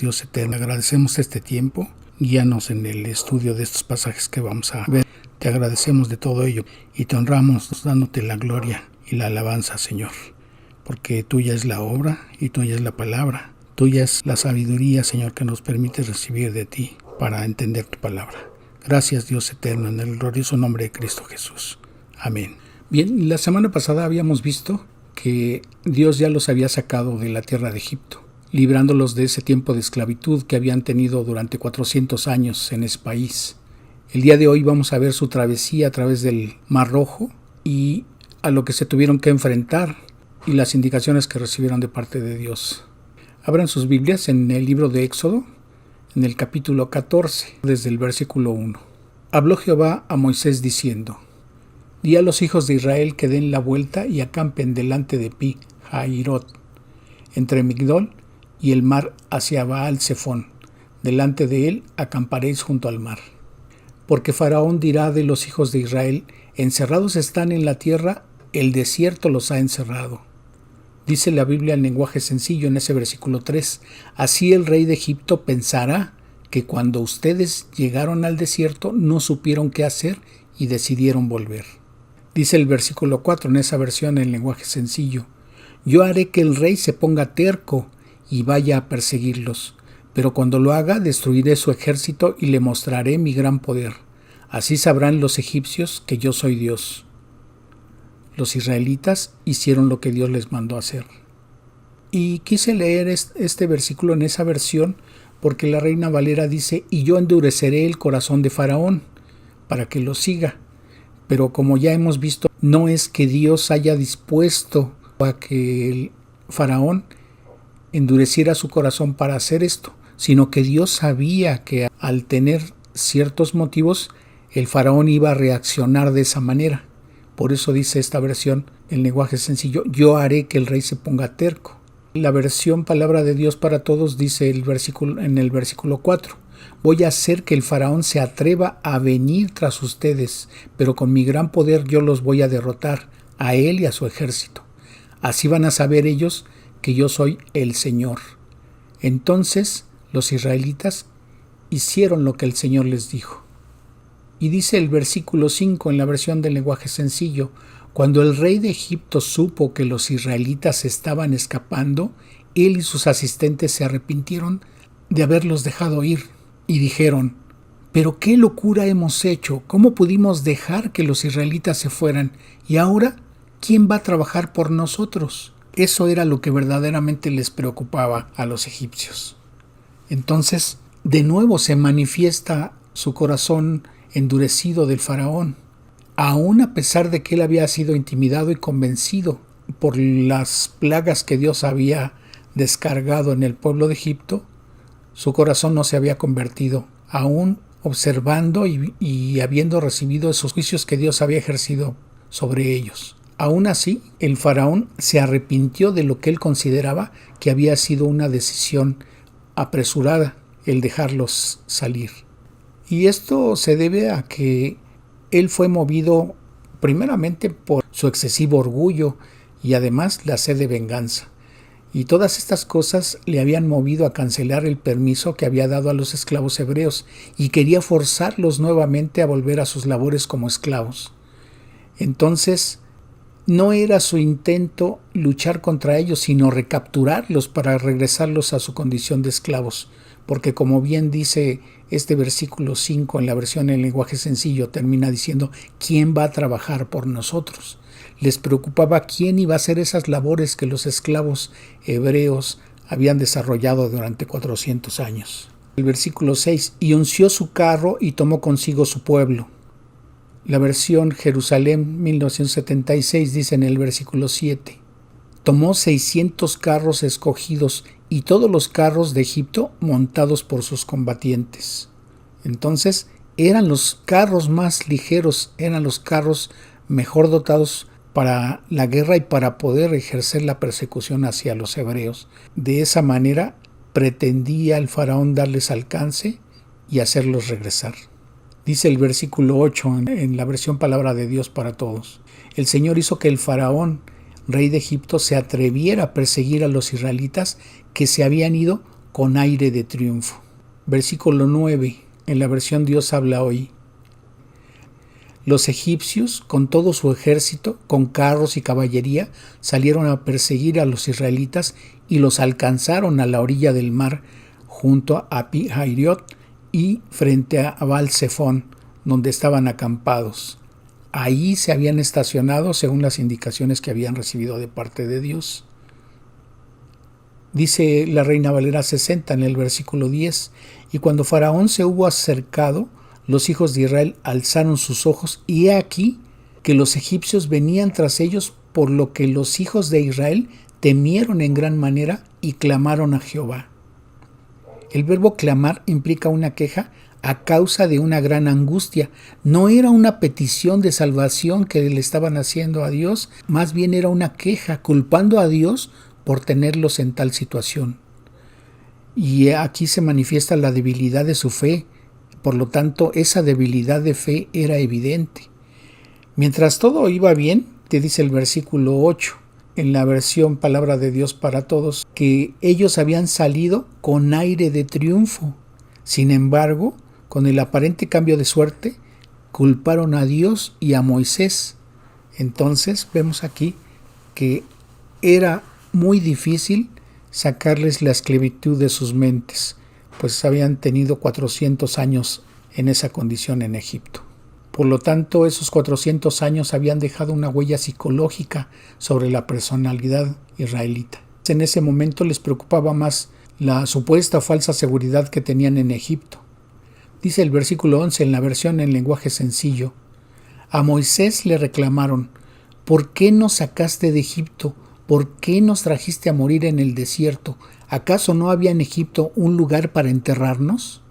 Dios eterno, agradecemos este tiempo. Guíanos en el estudio de estos pasajes que vamos a ver. Te agradecemos de todo ello y te honramos dándote la gloria y la alabanza, Señor. Porque tuya es la obra y tuya es la palabra. Tuya es la sabiduría, Señor, que nos permite recibir de ti para entender tu palabra. Gracias, Dios eterno, en el glorioso nombre de Cristo Jesús. Amén. Bien, la semana pasada habíamos visto que Dios ya los había sacado de la tierra de Egipto, librándolos de ese tiempo de esclavitud que habían tenido durante 400 años en ese país. El día de hoy vamos a ver su travesía a través del Mar Rojo y a lo que se tuvieron que enfrentar y las indicaciones que recibieron de parte de Dios. Abran sus Biblias en el libro de Éxodo, en el capítulo 14, desde el versículo 1. Habló Jehová a Moisés diciendo: Di a los hijos de Israel que den la vuelta y acampen delante de Pi Hairot, entre Migdol y el mar hacia Baal Zephón. Delante de él acamparéis junto al mar. Porque Faraón dirá de los hijos de Israel: encerrados están en la tierra, el desierto los ha encerrado. Dice la Biblia en lenguaje sencillo en ese versículo 3: así el rey de Egipto pensará que cuando ustedes llegaron al desierto no supieron qué hacer y decidieron volver. Dice el versículo 4 en esa versión en lenguaje sencillo: yo haré que el rey se ponga terco y vaya a perseguirlos, pero cuando lo haga destruiré su ejército y le mostraré mi gran poder. Así sabrán los egipcios que yo soy Dios. Los israelitas hicieron lo que Dios les mandó hacer. Y quise leer este versículo en esa versión porque la Reina Valera dice: y yo endureceré el corazón de Faraón para que lo siga. Pero como ya hemos visto, no es que Dios haya dispuesto a que el Faraón endureciera su corazón para hacer esto, sino que Dios sabía que al tener ciertos motivos, el Faraón iba a reaccionar de esa manera. Por eso dice esta versión, en lenguaje sencillo: yo haré que el rey se ponga terco. La versión Palabra de Dios para Todos dice en el versículo 4: voy a hacer que el Faraón se atreva a venir tras ustedes, pero con mi gran poder yo los voy a derrotar, a él y a su ejército. Así van a saber ellos que yo soy el Señor. Entonces los israelitas hicieron lo que el Señor les dijo. Y dice el versículo 5 en la versión del lenguaje sencillo: cuando el rey de Egipto supo que los israelitas estaban escapando, él y sus asistentes se arrepintieron de haberlos dejado ir y dijeron: pero qué locura hemos hecho, ¿cómo pudimos dejar que los israelitas se fueran? Y ahora, ¿quién va a trabajar por nosotros? Eso era lo que verdaderamente les preocupaba a los egipcios. Entonces, de nuevo se manifiesta su corazón endurecido del Faraón, aún a pesar de que él había sido intimidado y convencido por las plagas que Dios había descargado en el pueblo de Egipto. Su corazón no se había convertido, aún observando y habiendo recibido esos juicios que Dios había ejercido sobre ellos. Aún así, el Faraón se arrepintió de lo que él consideraba que había sido una decisión apresurada, el dejarlos salir. Y esto se debe a que él fue movido primeramente por su excesivo orgullo y además la sed de venganza. Y todas estas cosas le habían movido a cancelar el permiso que había dado a los esclavos hebreos y quería forzarlos nuevamente a volver a sus labores como esclavos. Entonces, no era su intento luchar contra ellos, sino recapturarlos para regresarlos a su condición de esclavos. Porque como bien dice este versículo 5 en la versión en lenguaje sencillo, termina diciendo: ¿quién va a trabajar por nosotros? Les preocupaba quién iba a hacer esas labores que los esclavos hebreos habían desarrollado durante 400 años. El versículo 6: y unció su carro y tomó consigo su pueblo. La versión Jerusalén 1976 dice en el versículo 7: tomó 600 carros escogidos y todos los carros de Egipto montados por sus combatientes. Entonces eran los carros más ligeros, eran los carros mejor dotados para la guerra y para poder ejercer la persecución hacia los hebreos. De esa manera pretendía el Faraón darles alcance y hacerlos regresar. Dice el versículo 8 en la versión Palabra de Dios para Todos: el Señor hizo que el Faraón, rey de Egipto, se atreviera a perseguir a los israelitas que se habían ido con aire de triunfo. Versículo 9, en la versión Dios habla hoy. Los egipcios, con todo su ejército, con carros y caballería, salieron a perseguir a los israelitas y los alcanzaron a la orilla del mar, junto a Pi-Hahiroth y frente a Baal-Zephón, donde estaban acampados. Ahí se habían estacionado según las indicaciones que habían recibido de parte de Dios. Dice la Reina Valera 60 en el versículo 10, y cuando Faraón se hubo acercado, los hijos de Israel alzaron sus ojos, y he aquí que los egipcios venían tras ellos, por lo que los hijos de Israel temieron en gran manera y clamaron a Jehová. El verbo clamar implica una queja a causa de una gran angustia. No era una petición de salvación que le estaban haciendo a Dios, más bien era una queja, culpando a Dios por tenerlos en tal situación. Y aquí se manifiesta la debilidad de su fe. Por lo tanto, esa debilidad de fe era evidente. Mientras todo iba bien, te dice el versículo 8, en la versión Palabra de Dios para Todos, que ellos habían salido con aire de triunfo. Sin embargo, con el aparente cambio de suerte, culparon a Dios y a Moisés. Entonces vemos aquí que era muy difícil sacarles la esclavitud de sus mentes, pues habían tenido 400 años en esa condición en Egipto. Por lo tanto, esos 400 años habían dejado una huella psicológica sobre la personalidad israelita. En ese momento les preocupaba más la supuesta falsa seguridad que tenían en Egipto. Dice el versículo 11 en la versión en lenguaje sencillo: a Moisés le reclamaron: ¿por qué nos sacaste de Egipto? ¿Por qué nos trajiste a morir en el desierto? ¿Acaso no había en Egipto un lugar para enterrarnos?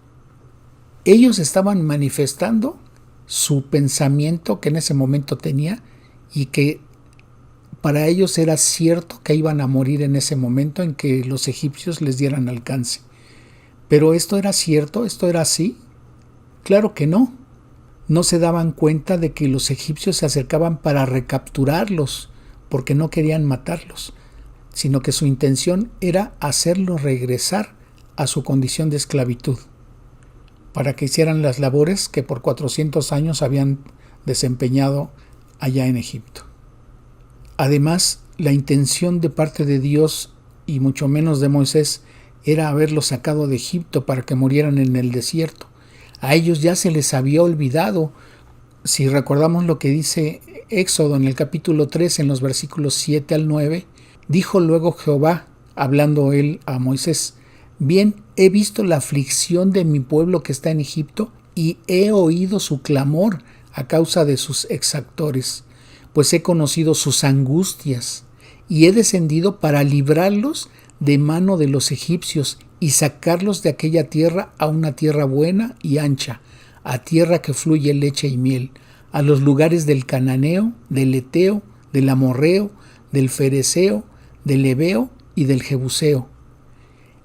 Ellos estaban manifestando su pensamiento que en ese momento tenía, y que para ellos era cierto que iban a morir en ese momento en que los egipcios les dieran alcance. ¿Pero esto era cierto? ¿Esto era así? Claro que no. No se daban cuenta de que los egipcios se acercaban para recapturarlos, porque no querían matarlos, sino que su intención era hacerlos regresar a su condición de esclavitud, para que hicieran las labores que por 400 años habían desempeñado allá en Egipto. Además, la intención de parte de Dios, y mucho menos de Moisés, era haberlos sacado de Egipto para que murieran en el desierto. A ellos ya se les había olvidado. Si recordamos lo que dice Éxodo en el capítulo 3, en los versículos 7 al 9, dijo luego Jehová, hablando él a Moisés: bien, he visto la aflicción de mi pueblo que está en Egipto, y he oído su clamor a causa de sus exactores, pues he conocido sus angustias, y he descendido para librarlos de mano de los egipcios y sacarlos de aquella tierra a una tierra buena y ancha, a tierra que fluye leche y miel, a los lugares del cananeo, del eteo, del amorreo, del fereceo, del heveo y del jebuseo.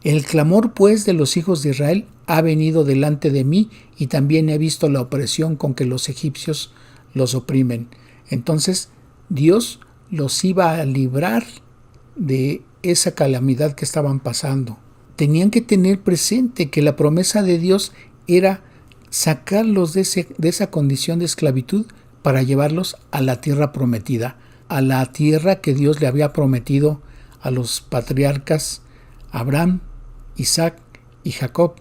El clamor, pues, de los hijos de Israel ha venido delante de mí, y también he visto la opresión con que los egipcios los oprimen. Entonces, Dios los iba a librar de esa calamidad que estaban pasando. Tenían que tener presente que la promesa de Dios era sacarlos de esa condición de esclavitud para llevarlos a la tierra prometida, a la tierra que Dios le había prometido a los patriarcas Abraham, Isaac y Jacob.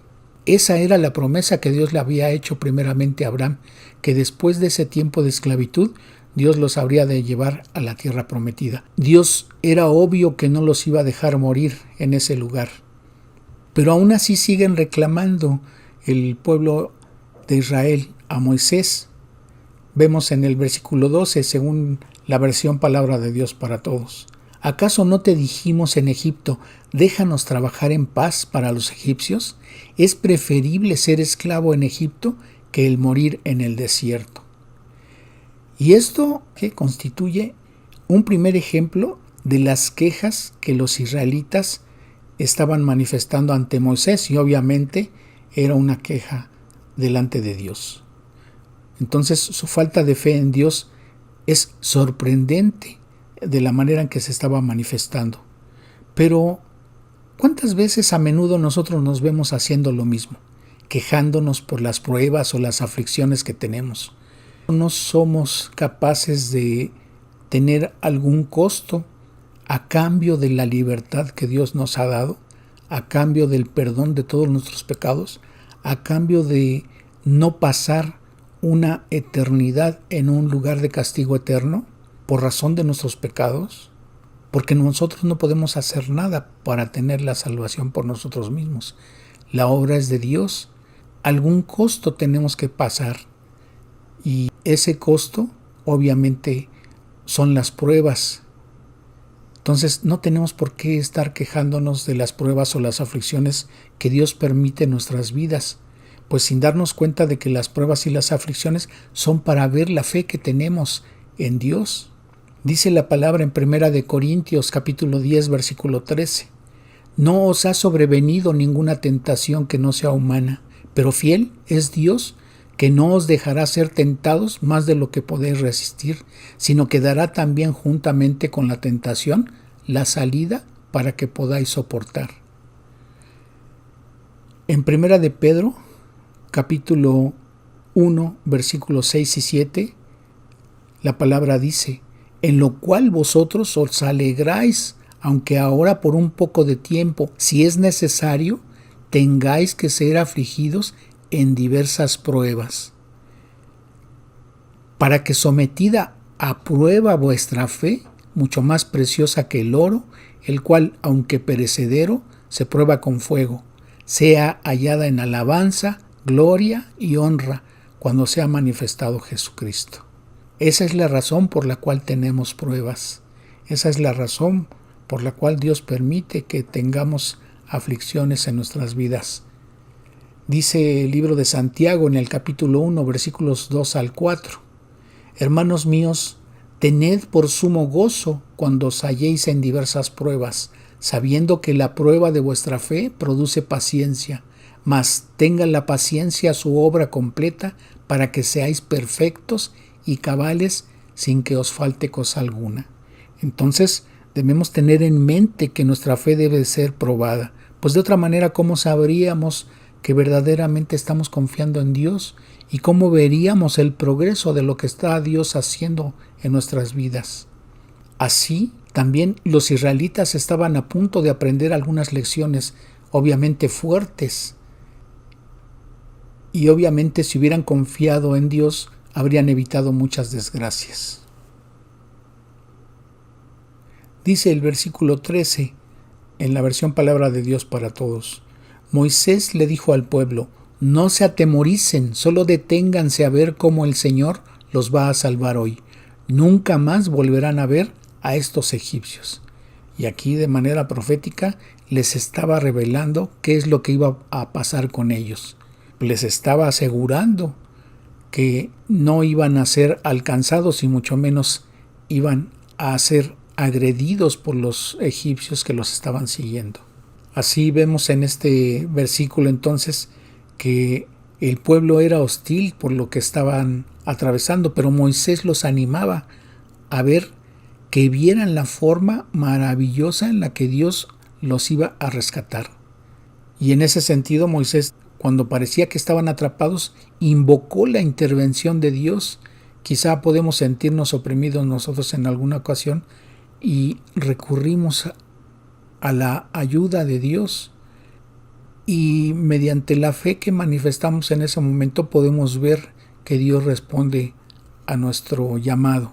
Esa era la promesa que Dios le había hecho primeramente a Abraham, que después de ese tiempo de esclavitud, Dios los habría de llevar a la tierra prometida. Dios era obvio que no los iba a dejar morir en ese lugar. Pero aún así siguen reclamando el pueblo de Israel a Moisés. Vemos en el versículo 12, según la versión Palabra de Dios para Todos: ¿acaso no te dijimos en Egipto, déjanos trabajar en paz para los egipcios? Es preferible ser esclavo en Egipto que el morir en el desierto. Y esto que constituye un primer ejemplo de las quejas que los israelitas estaban manifestando ante Moisés, y obviamente era una queja delante de Dios. Entonces, su falta de fe en Dios es sorprendente de la manera en que se estaba manifestando. Pero ¿Cuántas veces a menudo nosotros nos vemos haciendo lo mismo, quejándonos por las pruebas o las aflicciones que tenemos? No somos capaces de tener algún costo a cambio de la libertad que Dios nos ha dado, a cambio del perdón de todos nuestros pecados, a cambio de no pasar una eternidad en un lugar de castigo eterno por razón de nuestros pecados, porque nosotros no podemos hacer nada para tener la salvación por nosotros mismos. La obra es de Dios. Algún costo tenemos que pasar y ese costo obviamente son las pruebas. Entonces no tenemos por qué estar quejándonos de las pruebas o las aflicciones que Dios permite en nuestras vidas, pues sin darnos cuenta de que las pruebas y las aflicciones son para ver la fe que tenemos en Dios. Dice la palabra en 1 Corintios capítulo 10 versículo 13: No os ha sobrevenido ninguna tentación que no sea humana, pero fiel es Dios, que no os dejará ser tentados más de lo que podéis resistir, sino que dará también juntamente con la tentación la salida para que podáis soportar. En 1 de Pedro, capítulo 1, versículos 6 y 7, la palabra dice: En lo cual vosotros os alegráis, aunque ahora por un poco de tiempo, si es necesario, tengáis que ser afligidos en diversas pruebas, para que sometida a prueba vuestra fe, mucho más preciosa que el oro, el cual, aunque perecedero, se prueba con fuego, sea hallada en alabanza, gloria y honra cuando sea manifestado Jesucristo. Esa es la razón por la cual tenemos pruebas. Esa es la razón por la cual Dios permite que tengamos aflicciones en nuestras vidas. Dice el libro de Santiago en el capítulo 1, versículos 2 al 4. Hermanos míos, tened por sumo gozo cuando os halléis en diversas pruebas, sabiendo que la prueba de vuestra fe produce paciencia, mas tenga la paciencia su obra completa para que seáis perfectos y cabales sin que os falte cosa alguna. Entonces debemos tener en mente que nuestra fe debe ser probada, pues de otra manera, ¿cómo sabríamos que verdaderamente estamos confiando en Dios? ¿Y cómo veríamos el progreso de lo que está Dios haciendo en nuestras vidas? Así, también los israelitas estaban a punto de aprender algunas lecciones, obviamente fuertes. Y obviamente si hubieran confiado en Dios, habrían evitado muchas desgracias. Dice el versículo 13, en la versión Palabra de Dios para Todos: Moisés le dijo al pueblo: No se atemoricen, solo deténganse a ver cómo el Señor los va a salvar hoy. Nunca más volverán a ver a estos egipcios. Y aquí de manera profética les estaba revelando qué es lo que iba a pasar con ellos. Les estaba asegurando que no iban a ser alcanzados y mucho menos iban a ser agredidos por los egipcios que los estaban siguiendo. Así vemos en este versículo entonces que el pueblo era hostil por lo que estaban atravesando, pero Moisés los animaba a ver, que vieran la forma maravillosa en la que Dios los iba a rescatar. Y en ese sentido Moisés, cuando parecía que estaban atrapados, invocó la intervención de Dios. Quizá podemos sentirnos oprimidos nosotros en alguna ocasión y recurrimos a la ayuda de Dios. Y mediante la fe que manifestamos en ese momento podemos ver que Dios responde a nuestro llamado,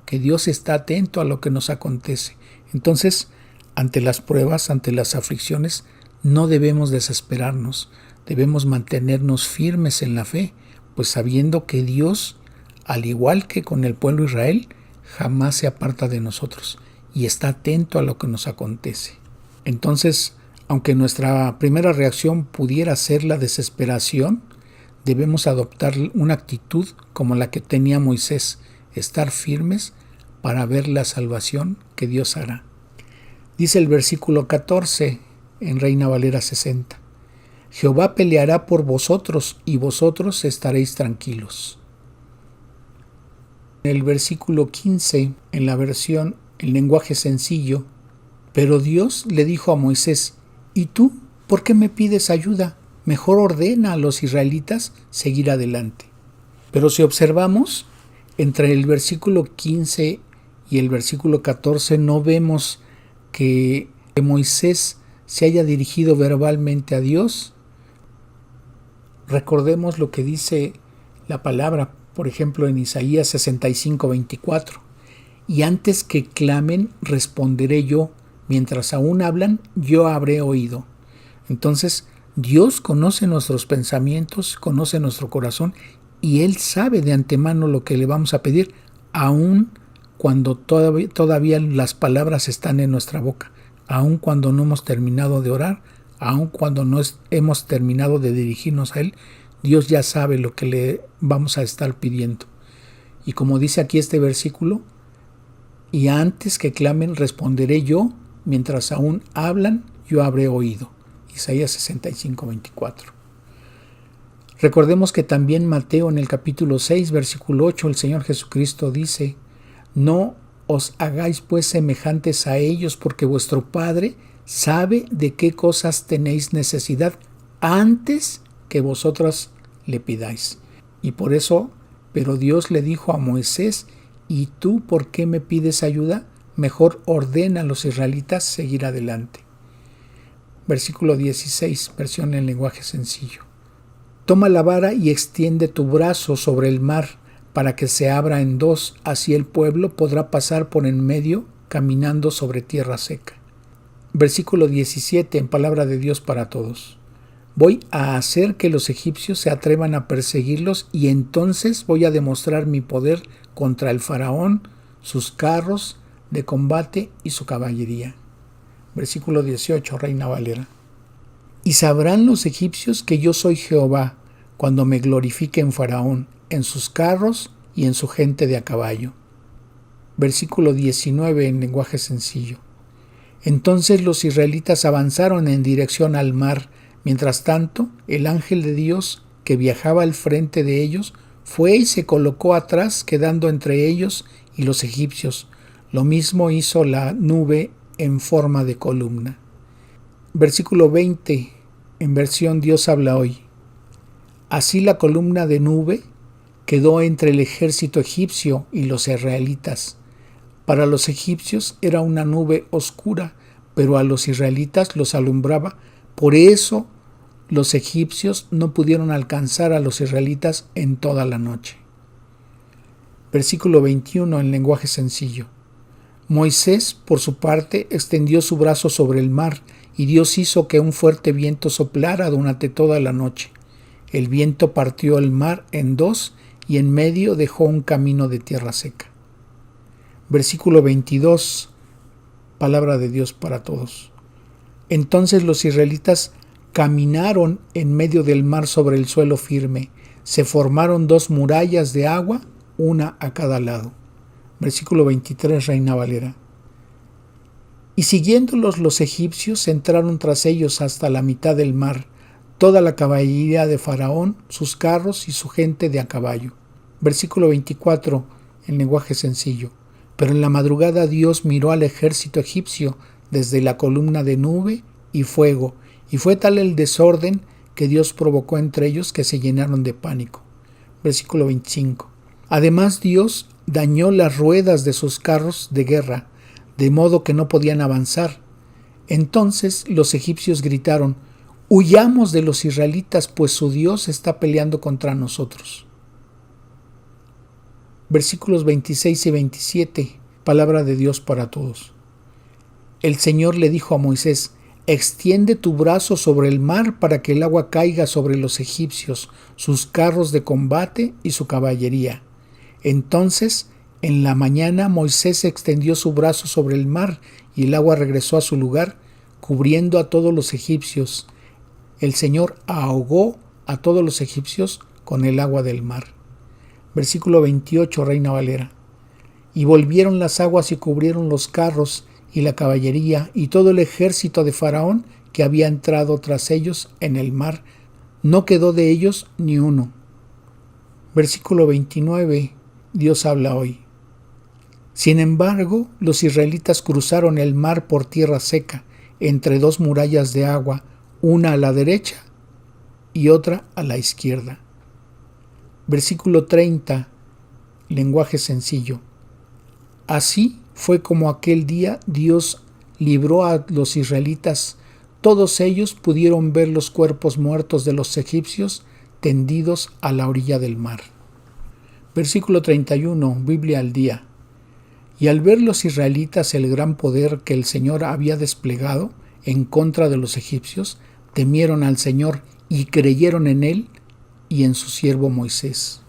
que Dios está atento a lo que nos acontece. Entonces, ante las pruebas, ante las aflicciones, no debemos desesperarnos. Debemos mantenernos firmes en la fe, pues sabiendo que Dios, al igual que con el pueblo de Israel, jamás se aparta de nosotros y está atento a lo que nos acontece. Entonces, aunque nuestra primera reacción pudiera ser la desesperación, debemos adoptar una actitud como la que tenía Moisés, estar firmes para ver la salvación que Dios hará. Dice el versículo 14 en Reina Valera 60. Jehová peleará por vosotros y vosotros estaréis tranquilos. En el versículo 15, en la versión en lenguaje sencillo, pero Dios le dijo a Moisés: ¿Y tú por qué me pides ayuda? Mejor ordena a los israelitas seguir adelante. Pero si observamos, entre el versículo 15 y el versículo 14 no vemos que Moisés se haya dirigido verbalmente a Dios. Recordemos lo que dice la palabra, por ejemplo, en Isaías 65:24. Y antes que clamen, responderé yo. Mientras aún hablan, yo habré oído. Entonces, Dios conoce nuestros pensamientos, conoce nuestro corazón, y Él sabe de antemano lo que le vamos a pedir, aun cuando todavía las palabras están en nuestra boca, aun cuando no hemos terminado de orar, aun cuando no hemos terminado de dirigirnos a Él. Dios ya sabe lo que le vamos a estar pidiendo. Y como dice aquí este versículo, y antes que clamen responderé yo, mientras aún hablan yo habré oído. Isaías 65:24. Recordemos que también Mateo en el capítulo 6, versículo 8, el Señor Jesucristo dice: no os hagáis pues semejantes a ellos, porque vuestro Padre sabe de qué cosas tenéis necesidad antes que vosotras le pidáis. Y por eso, pero Dios le dijo a Moisés: ¿y tú por qué me pides ayuda? Mejor ordena a los israelitas seguir adelante. Versículo 16, versión en lenguaje sencillo. Toma la vara y extiende tu brazo sobre el mar para que se abra en dos, así el pueblo podrá pasar por en medio caminando sobre tierra seca. Versículo 17, en palabra de Dios para todos. Voy a hacer que los egipcios se atrevan a perseguirlos y entonces voy a demostrar mi poder contra el faraón, sus carros de combate y su caballería. Versículo 18, Reina Valera. Y sabrán los egipcios que yo soy Jehová cuando me glorifique en Faraón, en sus carros y en su gente de a caballo. Versículo 19 en lenguaje sencillo. Entonces los israelitas avanzaron en dirección al mar. Mientras tanto, el ángel de Dios que viajaba al frente de ellos fue y se colocó atrás, quedando entre ellos y los egipcios. Lo mismo hizo la nube en forma de columna. Versículo 20, en versión Dios habla hoy. Así la columna de nube quedó entre el ejército egipcio y los israelitas. Para los egipcios era una nube oscura, pero a los israelitas los alumbraba. Por eso los egipcios no pudieron alcanzar a los israelitas en toda la noche. Versículo 21 en lenguaje sencillo. Moisés, por su parte, extendió su brazo sobre el mar, y Dios hizo que un fuerte viento soplara durante toda la noche. El viento partió el mar en dos, y en medio dejó un camino de tierra seca. Versículo 22, palabra de Dios para todos. Entonces los israelitas caminaron en medio del mar sobre el suelo firme. Se formaron dos murallas de agua, una a cada lado. Versículo 23, Reina Valera. Y siguiéndolos los egipcios entraron tras ellos hasta la mitad del mar, toda la caballería de Faraón, sus carros y su gente de a caballo. Versículo 24, en lenguaje sencillo. Pero en la madrugada Dios miró al ejército egipcio desde la columna de nube y fuego, y fue tal el desorden que Dios provocó entre ellos que se llenaron de pánico. Versículo 25. Además Dios dañó las ruedas de sus carros de guerra, de modo que no podían avanzar. Entonces los egipcios gritaron: «Huyamos de los israelitas, pues su Dios está peleando contra nosotros». Versículos 26 y 27, palabra de Dios para todos. El Señor le dijo a Moisés: «Extiende tu brazo sobre el mar para que el agua caiga sobre los egipcios, sus carros de combate y su caballería». Entonces, en la mañana, Moisés extendió su brazo sobre el mar y el agua regresó a su lugar, cubriendo a todos los egipcios. El Señor ahogó a todos los egipcios con el agua del mar. Versículo 28, Reina Valera. Y volvieron las aguas y cubrieron los carros y la caballería y todo el ejército de Faraón que había entrado tras ellos en el mar. No quedó de ellos ni uno. Versículo 29. Dios habla hoy. Sin embargo, los israelitas cruzaron el mar por tierra seca. entre dos murallas de agua, una a la derecha y otra a la izquierda. Versículo 30, lenguaje sencillo. Así fue como aquel día Dios libró a los israelitas. Todos ellos pudieron ver los cuerpos muertos de los egipcios tendidos a la orilla del mar. Versículo 31, Biblia al día. Y al ver los israelitas el gran poder que el Señor había desplegado en contra de los egipcios, temieron al Señor y creyeron en Él y en su siervo Moisés.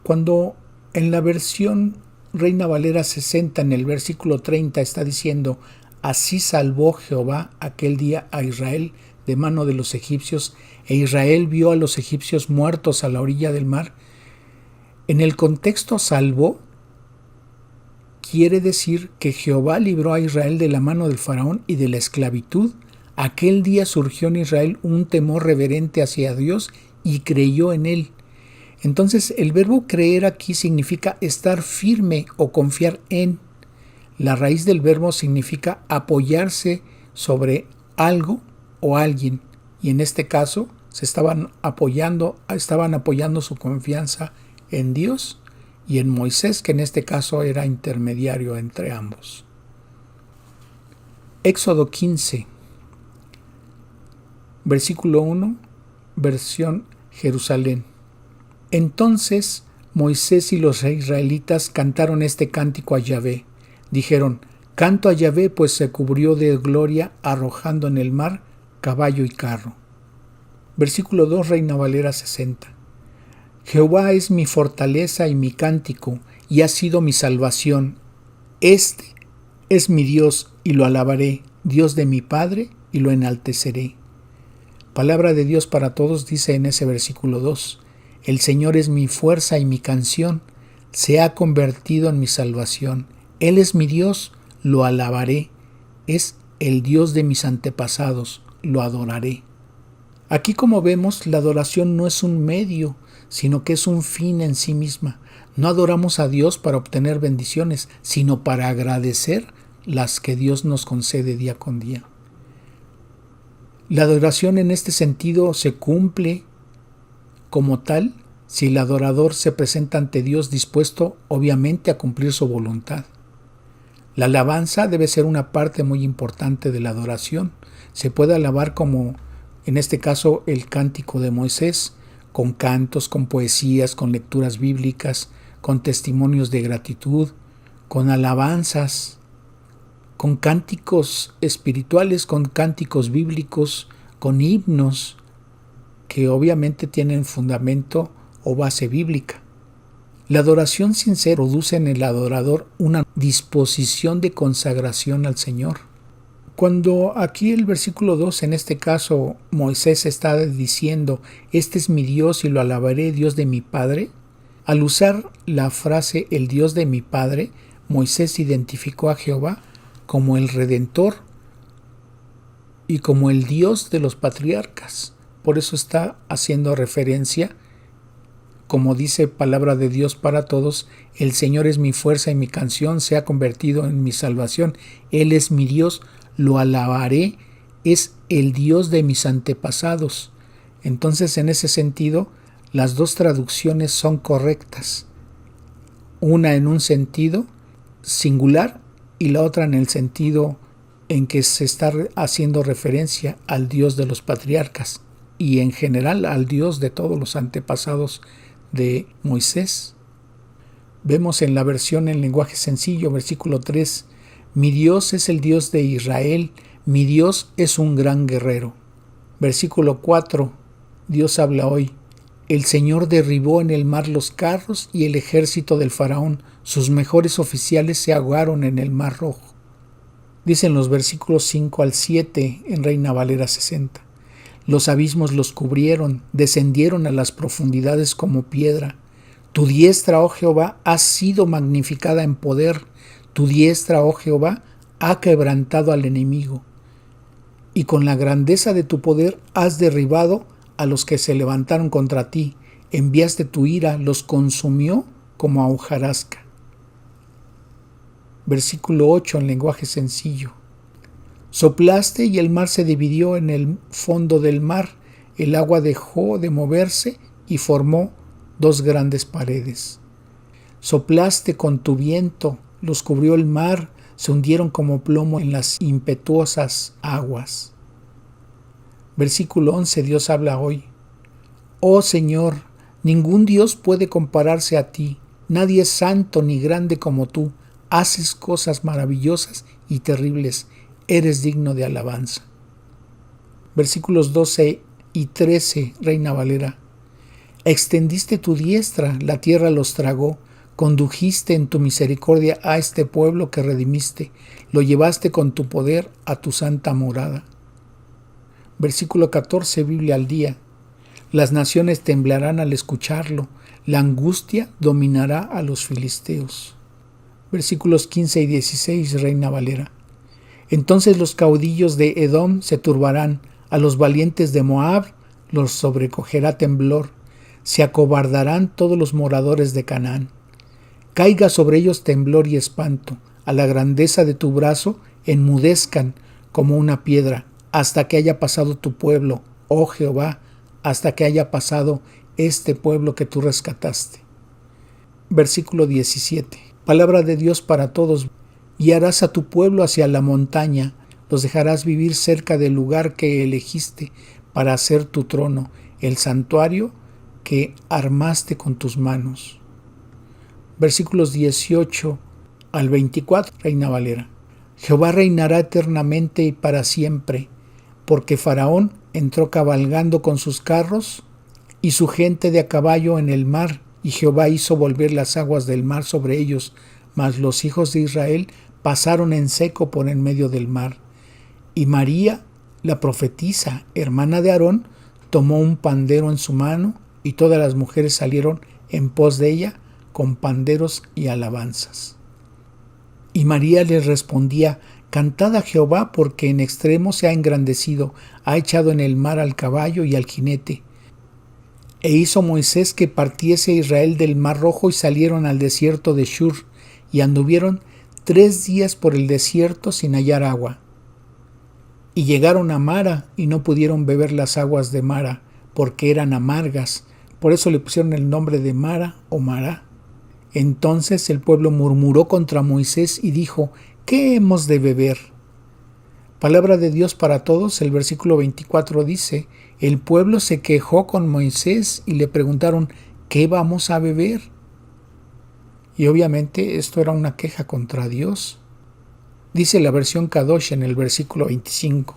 Cuando en la versión Reina Valera 60, en el versículo 30, está diciendo: así salvó Jehová aquel día a Israel de mano de los egipcios, e Israel vio a los egipcios muertos a la orilla del mar. En el contexto salvó quiere decir que Jehová libró a Israel de la mano del faraón y de la esclavitud. Aquel día surgió en Israel un temor reverente hacia Dios y creyó en Él. Entonces el verbo creer aquí significa estar firme o confiar en. La raíz del verbo significa apoyarse sobre algo o alguien, y en este caso estaban apoyando su confianza en Dios y en Moisés, que en este caso era intermediario entre ambos. Éxodo 15, versículo 1, versión Jerusalén. Entonces Moisés y los israelitas cantaron este cántico a Yahvé. Dijeron: canto a Yahvé, pues se cubrió de gloria, arrojando en el mar caballo y carro. Versículo 2, Reina Valera 60. Jehová es mi fortaleza y mi cántico, y ha sido mi salvación. Este es mi Dios, y lo alabaré, Dios de mi Padre, y lo enalteceré. Palabra de Dios para todos dice en ese versículo 2: el Señor es mi fuerza y mi canción, se ha convertido en mi salvación. Él es mi Dios, lo alabaré, es el Dios de mis antepasados, lo adoraré. Aquí, como vemos, la adoración no es un medio, sino que es un fin en sí misma. No adoramos a Dios para obtener bendiciones, sino para agradecer las que Dios nos concede día con día. La adoración en este sentido se cumple como tal si el adorador se presenta ante Dios dispuesto, obviamente, a cumplir su voluntad. La alabanza debe ser una parte muy importante de la adoración. Se puede alabar como, en este caso, el cántico de Moisés, con cantos, con poesías, con lecturas bíblicas, con testimonios de gratitud, con alabanzas, con cánticos espirituales, con cánticos bíblicos, con himnos que obviamente tienen fundamento o base bíblica. La adoración sincera produce en el adorador una disposición de consagración al Señor. Cuando aquí el versículo 2, en este caso Moisés está diciendo: este es mi Dios y lo alabaré, Dios de mi Padre, al usar la frase el Dios de mi Padre, Moisés identificó a Jehová como el Redentor y como el Dios de los patriarcas. Por eso está haciendo referencia, como dice palabra de Dios para todos: el Señor es mi fuerza y mi canción, se ha convertido en mi salvación. Él es mi Dios, lo alabaré, es el Dios de mis antepasados. Entonces, en ese sentido, las dos traducciones son correctas. Una en un sentido singular y la otra en el sentido en que se está haciendo referencia al Dios de los patriarcas y en general al Dios de todos los antepasados de Moisés. Vemos en la versión en lenguaje sencillo, versículo 3: mi Dios es el Dios de Israel, mi Dios es un gran guerrero. Versículo 4, Dios habla hoy: el Señor derribó en el mar los carros y el ejército del faraón, sus mejores oficiales se ahogaron en el mar rojo. Dicen los versículos 5 al 7 en Reina Valera 60. Los abismos los cubrieron, descendieron a las profundidades como piedra. Tu diestra, oh Jehová, ha sido magnificada en poder. Tu diestra, oh Jehová, ha quebrantado al enemigo. Y con la grandeza de tu poder has derribado a los que se levantaron contra ti. Enviaste tu ira, los consumió como a hojarasca. Versículo 8 en lenguaje sencillo. Soplaste y el mar se dividió en el fondo del mar. El agua dejó de moverse y formó dos grandes paredes. Soplaste con tu viento, los cubrió el mar, se hundieron como plomo en las impetuosas aguas. Versículo 11, Dios habla hoy. Oh Señor, ningún Dios puede compararse a ti. Nadie es santo ni grande como tú. Haces cosas maravillosas y terribles. Eres digno de alabanza. Versículos 12 y 13, Reina Valera. Extendiste tu diestra, la tierra los tragó. Condujiste en tu misericordia a este pueblo que redimiste. Lo llevaste con tu poder a tu santa morada. Versículo 14, Biblia al día. Las naciones temblarán al escucharlo. La angustia dominará a los filisteos. Versículos 15 y 16, Reina Valera. Entonces los caudillos de Edom se turbarán, a los valientes de Moab los sobrecogerá temblor, se acobardarán todos los moradores de Canaán. Caiga sobre ellos temblor y espanto, a la grandeza de tu brazo enmudezcan como una piedra, hasta que haya pasado tu pueblo, oh Jehová, hasta que haya pasado este pueblo que tú rescataste. Versículo 17. Palabra de Dios para todos. Guiarás a tu pueblo hacia la montaña, los dejarás vivir cerca del lugar que elegiste para hacer tu trono, el santuario que armaste con tus manos. Versículos 18 al 24, Reina Valera. Jehová reinará eternamente y para siempre, porque Faraón entró cabalgando con sus carros y su gente de a caballo en el mar, y Jehová hizo volver las aguas del mar sobre ellos, mas los hijos de Israel pasaron en seco por en medio del mar. Y María, la profetisa, hermana de Aarón, tomó un pandero en su mano, y todas las mujeres salieron en pos de ella con panderos y alabanzas. Y María les respondía: Cantad a Jehová, porque en extremo se ha engrandecido, ha echado en el mar al caballo y al jinete. E hizo Moisés que partiese a Israel del mar Rojo, y salieron al desierto de Shur, y anduvieron 3 días por el desierto sin hallar agua. Y llegaron a Mara, y no pudieron beber las aguas de Mara, porque eran amargas. Por eso le pusieron el nombre de Mara o Mará. Entonces el pueblo murmuró contra Moisés y dijo: ¿Qué hemos de beber? Palabra de Dios para todos. El versículo 24 dice: el pueblo se quejó con Moisés y le preguntaron: ¿qué vamos a beber? Y obviamente esto era una queja contra Dios. Dice la versión Kadosh en el versículo 25.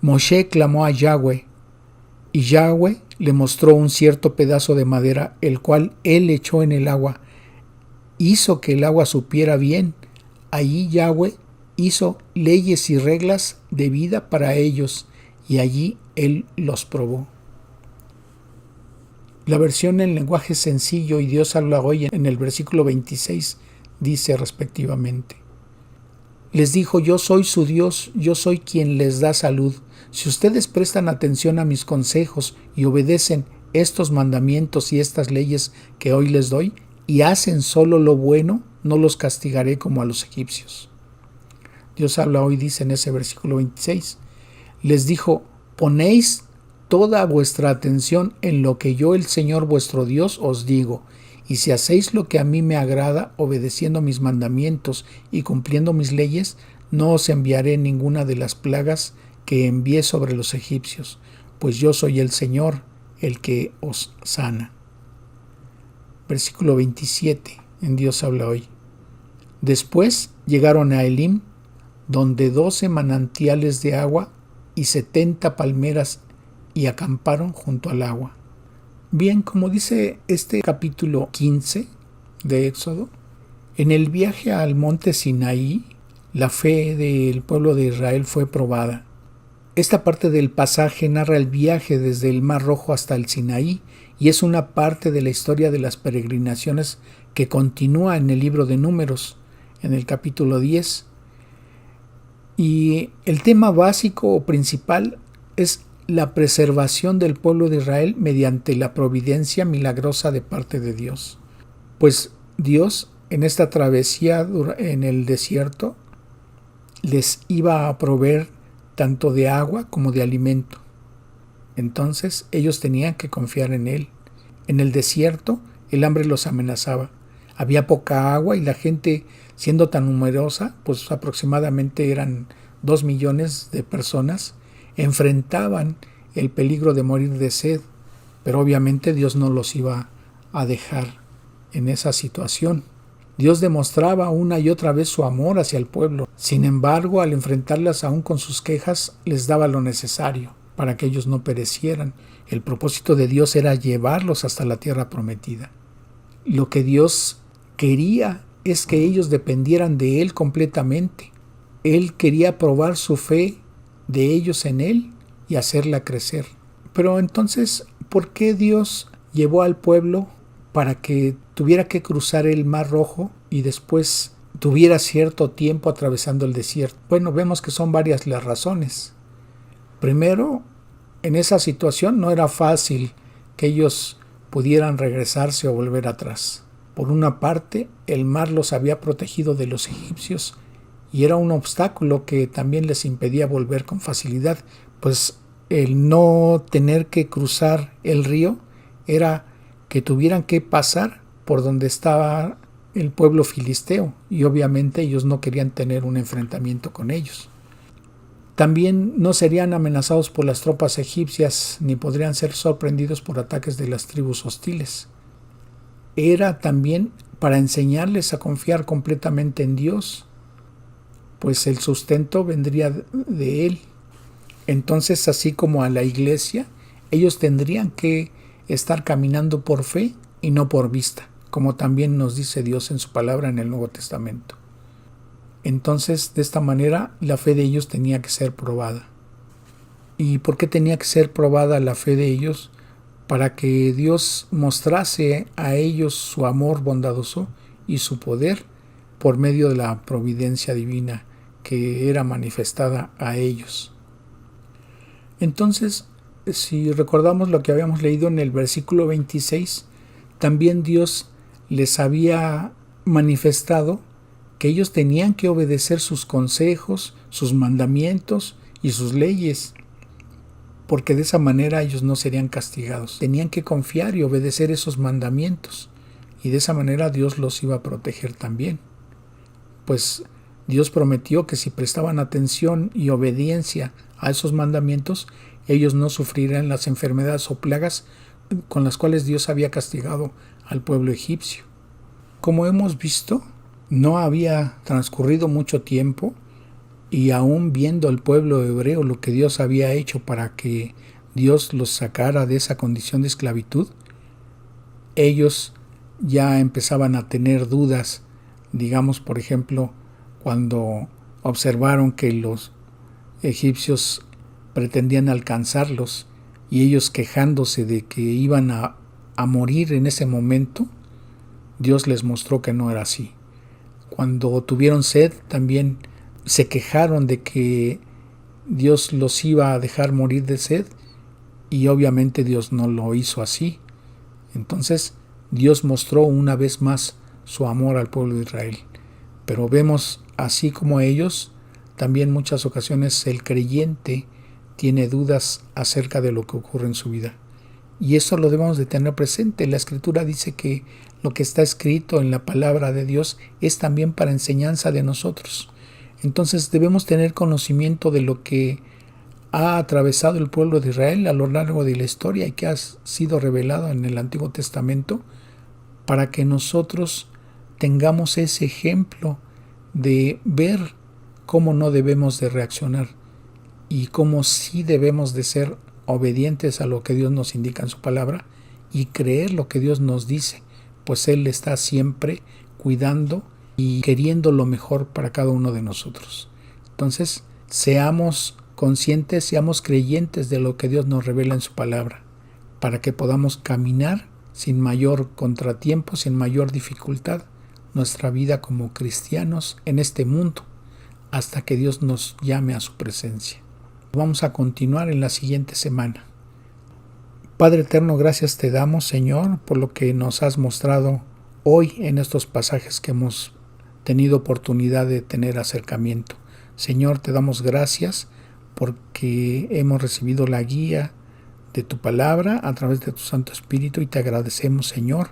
Moshe clamó a Yahweh, y Yahweh le mostró un cierto pedazo de madera, el cual él echó en el agua. Hizo que el agua supiera bien. Allí Yahweh hizo leyes y reglas de vida para ellos, y allí él los probó. La versión en lenguaje sencillo y Dios habla hoy en el versículo 26 dice respectivamente: les dijo: yo soy su Dios, yo soy quien les da salud. Si ustedes prestan atención a mis consejos y obedecen estos mandamientos y estas leyes que hoy les doy, y hacen solo lo bueno, no los castigaré como a los egipcios. Dios habla hoy, dice en ese versículo 26, les dijo: ponéis toda vuestra atención en lo que yo, el Señor vuestro Dios, os digo, y si hacéis lo que a mí me agrada, obedeciendo mis mandamientos y cumpliendo mis leyes, no os enviaré ninguna de las plagas que envié sobre los egipcios, pues yo soy el Señor, el que os sana. Versículo 27, en Dios habla hoy. Después llegaron a Elim, donde 12 manantiales de agua y 70 palmeras, y acamparon junto al agua. Bien, como dice este capítulo 15 de Éxodo, en el viaje al monte Sinaí, la fe del pueblo de Israel fue probada. Esta parte del pasaje narra el viaje desde el Mar Rojo hasta el Sinaí, y es una parte de la historia de las peregrinaciones que continúa en el libro de Números, en el capítulo 10. Y el tema básico o principal es la preservación del pueblo de Israel mediante la providencia milagrosa de parte de Dios. Pues Dios, en esta travesía en el desierto, les iba a proveer tanto de agua como de alimento. Entonces ellos tenían que confiar en Él. En el desierto el hambre los amenazaba. Había poca agua y la gente, siendo tan numerosa, pues aproximadamente eran 2 millones de personas, enfrentaban el peligro de morir de sed, pero obviamente Dios no los iba a dejar en esa situación. Dios demostraba una y otra vez su amor hacia el pueblo. Sin embargo, al enfrentarlas aún con sus quejas, les daba lo necesario para que ellos no perecieran. El propósito de Dios era llevarlos hasta la tierra prometida. Lo que Dios quería es que ellos dependieran de Él completamente. Él quería probar su fe de ellos en Él y hacerla crecer. Pero entonces, ¿por qué Dios llevó al pueblo para que tuviera que cruzar el Mar Rojo y después tuviera cierto tiempo atravesando el desierto? Bueno, vemos que son varias las razones. Primero, en esa situación no era fácil que ellos pudieran regresarse o volver atrás. Por una parte, el mar los había protegido de los egipcios y era un obstáculo que también les impedía volver con facilidad, pues el no tener que cruzar el río era que tuvieran que pasar por donde estaba el pueblo filisteo y obviamente ellos no querían tener un enfrentamiento con ellos. También no serían amenazados por las tropas egipcias ni podrían ser sorprendidos por ataques de las tribus hostiles. Era también para enseñarles a confiar completamente en Dios, pues el sustento vendría de Él. Entonces, así como a la iglesia, ellos tendrían que estar caminando por fe y no por vista, como también nos dice Dios en su palabra en el Nuevo Testamento. Entonces, de esta manera, la fe de ellos tenía que ser probada. ¿Y por qué tenía que ser probada la fe de ellos? Para que Dios mostrase a ellos su amor bondadoso y su poder por medio de la providencia divina que era manifestada a ellos. Entonces, si recordamos lo que habíamos leído en el versículo 26, también Dios les había manifestado que ellos tenían que obedecer sus consejos, sus mandamientos y sus leyes, porque de esa manera ellos no serían castigados. Tenían que confiar y obedecer esos mandamientos, y de esa manera Dios los iba a proteger también. Pues Dios prometió que si prestaban atención y obediencia a esos mandamientos, ellos no sufrirían las enfermedades o plagas con las cuales Dios había castigado al pueblo egipcio. Como hemos visto, no había transcurrido mucho tiempo y aún viendo el pueblo hebreo lo que Dios había hecho para que Dios los sacara de esa condición de esclavitud, ellos ya empezaban a tener dudas, digamos, por ejemplo, cuando observaron que los egipcios pretendían alcanzarlos y ellos quejándose de que iban a morir en ese momento, Dios les mostró que no era así. Cuando tuvieron sed, también se quejaron de que Dios los iba a dejar morir de sed y obviamente Dios no lo hizo así. Entonces Dios mostró una vez más su amor al pueblo de Israel. Pero vemos, así como ellos, también muchas ocasiones el creyente tiene dudas acerca de lo que ocurre en su vida. Y eso lo debemos de tener presente. La Escritura dice que lo que está escrito en la palabra de Dios es también para enseñanza de nosotros. Entonces debemos tener conocimiento de lo que ha atravesado el pueblo de Israel a lo largo de la historia y que ha sido revelado en el Antiguo Testamento para que nosotros tengamos ese ejemplo de ver cómo no debemos de reaccionar y cómo sí debemos de ser obedientes a lo que Dios nos indica en su palabra y creer lo que Dios nos dice, pues Él está siempre cuidando y queriendo lo mejor para cada uno de nosotros. Entonces, seamos conscientes, seamos creyentes de lo que Dios nos revela en su palabra, para que podamos caminar sin mayor contratiempo, sin mayor dificultad, nuestra vida como cristianos en este mundo, hasta que Dios nos llame a su presencia. Vamos a continuar en la siguiente semana. Padre eterno, gracias te damos, Señor, por lo que nos has mostrado hoy en estos pasajes que hemos tenido oportunidad de tener acercamiento. Señor, te damos gracias porque hemos recibido la guía de tu palabra a través de tu Santo Espíritu y te agradecemos, Señor,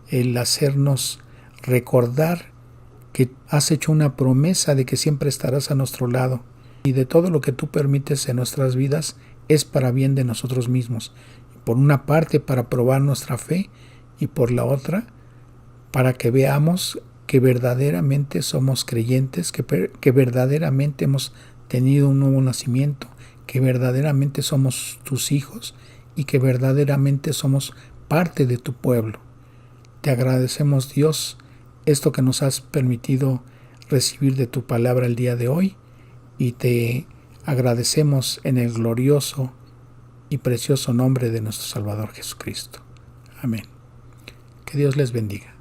el hacernos recordar que has hecho una promesa de que siempre estarás a nuestro lado y de todo lo que tú permites en nuestras vidas es para bien de nosotros mismos. Por una parte, para probar nuestra fe y por la otra, para que veamos que verdaderamente somos creyentes, que verdaderamente hemos tenido un nuevo nacimiento, que verdaderamente somos tus hijos y que verdaderamente somos parte de tu pueblo. Te agradecemos, Dios, esto que nos has permitido recibir de tu palabra el día de hoy y te agradecemos en el glorioso y precioso nombre de nuestro Salvador Jesucristo. Amén. Que Dios les bendiga.